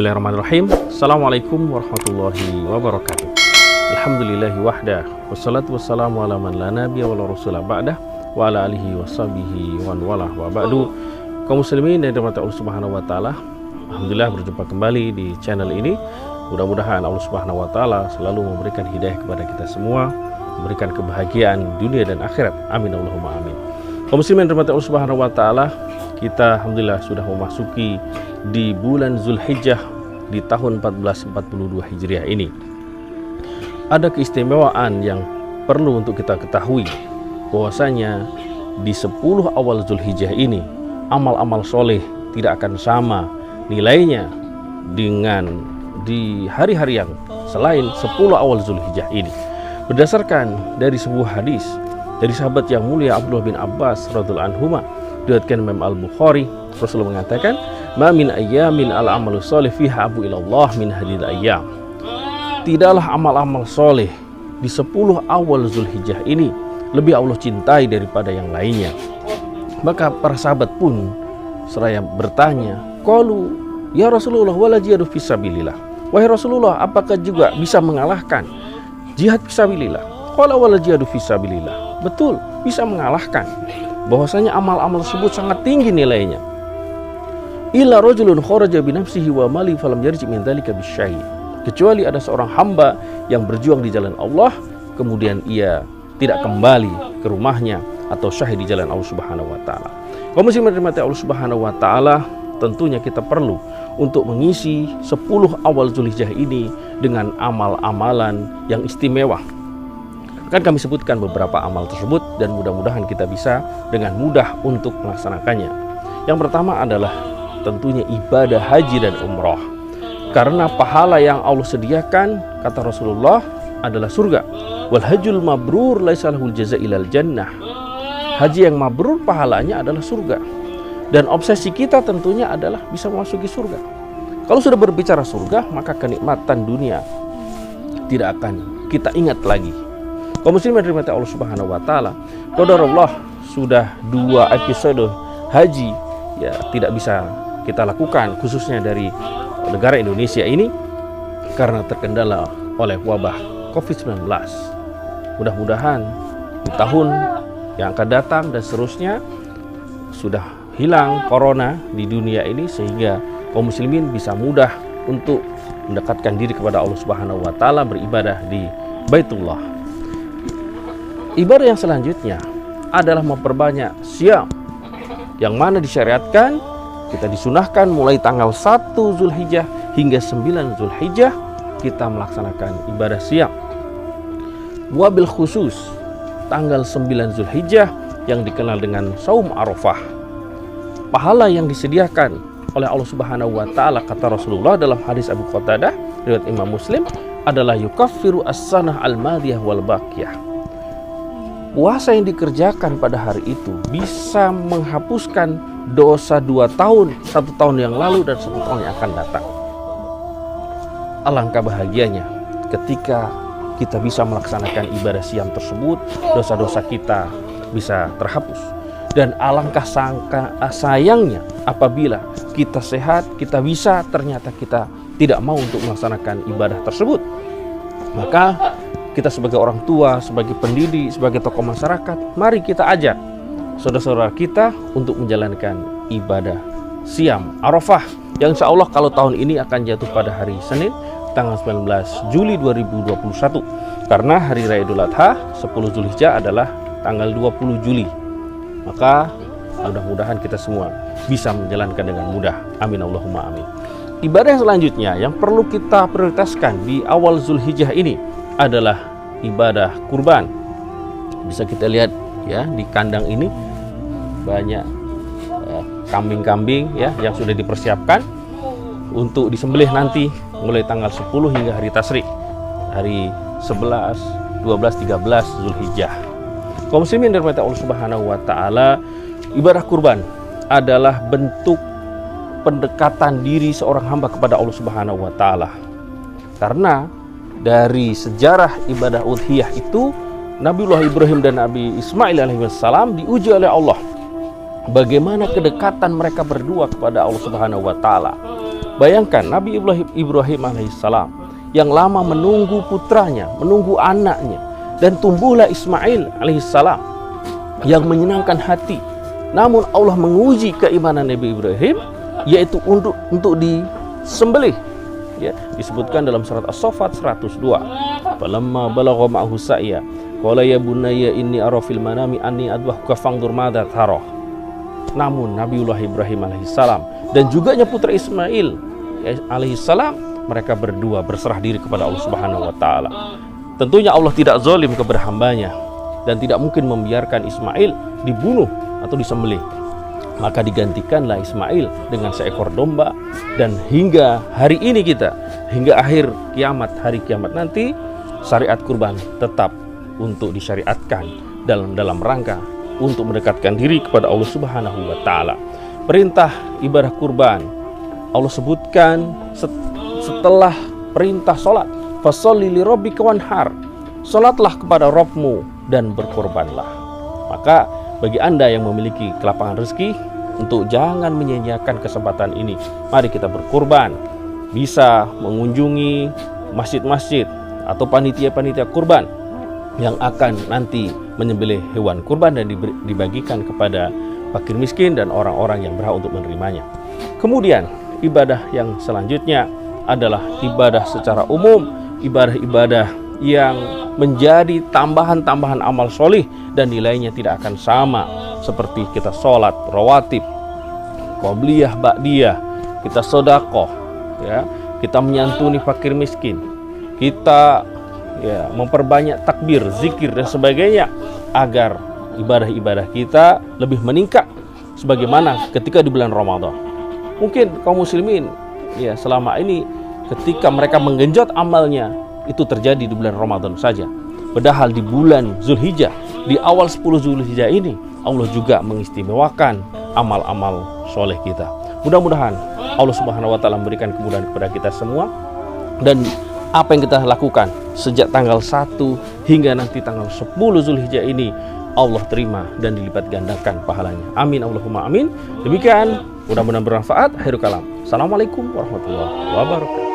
Bismillahirrahmanirrahim. Assalamualaikum warahmatullahi wabarakatuh. Alhamdulillahi wahdah, wassalatu wassalamu ala man la nabiyya wa la rasula ba'dah, wa ala alihi wa sahbihi wa walah wa ba'du. Kaum muslimin yang dirahmati Allah Subhanahu wa taala, alhamdulillah berjumpa kembali di channel ini. Mudah-mudahan Allah Subhanahu wa taala selalu memberikan hidayah kepada kita semua, memberikan kebahagiaan dunia dan akhirat. Amin Allahumma amin. Kaum muslimin yang dirahmati Allah Subhanahu wa taala, kita alhamdulillah sudah memasuki di bulan Zulhijjah di tahun 1442 Hijriah ini. Ada keistimewaan yang perlu untuk kita ketahui, bahwasanya di 10 awal Zulhijjah ini amal-amal soleh tidak akan sama nilainya dengan di hari-hari yang selain 10 awal Zulhijjah ini. Berdasarkan dari sebuah hadis dari sahabat yang mulia Abdullah bin Abbas radhiyallahu anhuma, diriwayatkan Imam Al-Bukhari, Rasulullah mengatakan, "Ma min ayyamin al-amalu sholih fiha abu ilallah min hadhil ayyam." Tidaklah amal-amal soleh di 10 awal Zulhijjah ini lebih Allah cintai daripada yang lainnya. Maka para sahabat pun seraya bertanya, qalu ya Rasulullah wala jihadu fisabilillah. Wahai Rasulullah, apakah juga bisa mengalahkan jihad fisabilillah? Qala wala jihadu fisabilillah. Betul, bisa mengalahkan. Bahwasanya amal-amal tersebut sangat tinggi nilainya. Illa rajulun kharaja bi nafsihi wa mali falam yarji min dzalika bisyai. Kecuali ada seorang hamba yang berjuang di jalan Allah, kemudian ia tidak kembali ke rumahnya atau syahid di jalan Allah Subhanahu wa taala. Kaum muslimin dirahmati Allah Subhanahu wa taala, tentunya kita perlu untuk mengisi 10 awal Zulhijjah ini dengan amal-amalan yang istimewa. Akan kami sebutkan beberapa amal tersebut dan mudah-mudahan kita bisa dengan mudah untuk melaksanakannya. Yang pertama adalah tentunya ibadah haji dan umrah. Karena pahala yang Allah sediakan, kata Rasulullah, adalah surga. Wal hajjul mabrur laisa lahul jazaa ilal jannah. Haji yang mabrur pahalanya adalah surga. Dan obsesi kita tentunya adalah bisa memasuki surga. Kalau sudah berbicara surga, maka kenikmatan dunia tidak akan kita ingat lagi. Kaum muslimin yang dirahmati Allah Subhanahu wa taala, qadarullah sudah 2 episode haji ya tidak bisa kita lakukan, khususnya dari negara Indonesia ini karena terkendala oleh wabah Covid-19. Mudah-mudahan di tahun yang akan datang dan seterusnya sudah hilang corona di dunia ini, sehingga kaum muslimin bisa mudah untuk mendekatkan diri kepada Allah Subhanahu wa taala, beribadah di Baitullah. Ibadah yang selanjutnya adalah memperbanyak siam, yang mana disyariatkan, kita disunahkan mulai tanggal 1 Zulhijjah hingga 9 Zulhijjah kita melaksanakan ibadah siam. Wabil khusus tanggal 9 Zulhijjah yang dikenal dengan Saum Arafah. Pahala yang disediakan oleh Allah Subhanahu wa taala, kata Rasulullah dalam hadis Abu Qatadah riwayat Imam Muslim, adalah yukaffiru as-sanah al-madiyah wal baqiyah. Puasa yang dikerjakan pada hari itu bisa menghapuskan dosa 2 tahun, 1 tahun yang lalu dan 1 tahun yang akan datang. Alangkah bahagianya ketika kita bisa melaksanakan ibadah siam tersebut, dosa-dosa kita bisa terhapus. Dan alangkah sayangnya apabila kita sehat, kita bisa, ternyata kita tidak mau untuk melaksanakan ibadah tersebut. Maka kita sebagai orang tua, sebagai pendidik, sebagai tokoh masyarakat, mari kita ajak saudara-saudara kita untuk menjalankan ibadah siam Arafah yang insya Allah kalau tahun ini akan jatuh pada hari Senin tanggal 19 Juli 2021, karena hari Raya Idul Adha 10 Zulhijjah adalah tanggal 20 Juli. Maka mudah-mudahan kita semua bisa menjalankan dengan mudah. Amin Allahumma amin. Ibadah yang selanjutnya yang perlu kita prioritaskan di awal Zulhijjah ini adalah ibadah kurban. Bisa kita lihat ya di kandang ini banyak kambing-kambing ya yang sudah dipersiapkan untuk disembelih nanti mulai tanggal 10 hingga hari tasyrik, hari 11, 12, 13 Zulhijjah. Kaum muslimin yang dirahmati Allah Subhanahu wa taala, ibadah kurban adalah bentuk pendekatan diri seorang hamba kepada Allah Subhanahu wa taala. Karena dari sejarah ibadah udhiyah itu, Nabiullah Ibrahim dan Nabi Ismail alaihissalam diuji oleh Allah bagaimana kedekatan mereka berdua kepada Allah Subhanahu wa taala. Bayangkan Nabi Ibrahim alaihissalam yang lama menunggu putranya, menunggu anaknya, dan tumbuhlah Ismail alaihissalam yang menyenangkan hati. Namun Allah menguji keimanan Nabi Ibrahim, yaitu untuk disembelih. Ya, disebutkan dalam surat As-Saffat 102. Falamma balagha ma'ahu sa'ya qala ya bunayya inni ara fil manami anni adbahuka fangdur madza tara. Namun Nabiullah Ibrahim alaihissalam dan juga putra Ismail alaihissalam, mereka berdua berserah diri kepada Allah Subhanahu wa taala. Tentunya Allah tidak zalim kepada hambanya dan tidak mungkin membiarkan Ismail dibunuh atau disembelih. Maka digantikanlah Ismail dengan seekor domba, dan hingga hari ini kita, hingga akhir kiamat, hari kiamat nanti, syariat kurban tetap untuk disyariatkan dalam rangka untuk mendekatkan diri kepada Allah Subhanahu wa taala. Perintah ibadah kurban Allah sebutkan setelah perintah salat, fasholli li rabbika wanhar, salatlah kepada Rabbmu dan berkorbanlah. Maka bagi Anda yang memiliki kelapangan rezeki, untuk jangan menyia-nyiakan kesempatan ini. Mari kita berkurban. Bisa mengunjungi masjid-masjid atau panitia-panitia kurban yang akan nanti menyembelih hewan kurban dan dibagikan kepada fakir miskin dan orang-orang yang berhak untuk menerimanya. Kemudian ibadah yang selanjutnya adalah ibadah secara umum, ibadah-ibadah yang menjadi tambahan-tambahan amal solih dan nilainya tidak akan sama seperti kita sholat rawatib, qobliyah, ba'diyah, kita sedekah, ya, kita menyantuni fakir miskin, kita memperbanyak takbir, zikir dan sebagainya, agar ibadah-ibadah kita lebih meningkat sebagaimana ketika di bulan Ramadan. Mungkin kaum muslimin selama ini ketika mereka menggenjot amalnya itu terjadi di bulan Ramadan saja. Padahal di bulan Zulhijjah, di awal 10 Zulhijjah ini, Allah juga mengistimewakan amal-amal soleh kita. Mudah-mudahan Allah Subhanahu wa taala memberikan kemudahan kepada kita semua, dan apa yang kita lakukan sejak tanggal 1 hingga nanti tanggal 10 Zulhijjah ini Allah terima dan dilipat gandakan pahalanya. Amin Allahumma amin. Demikian, mudah-mudahan bermanfaat. Akhirul kalam. Assalamualaikum warahmatullahi wabarakatuh.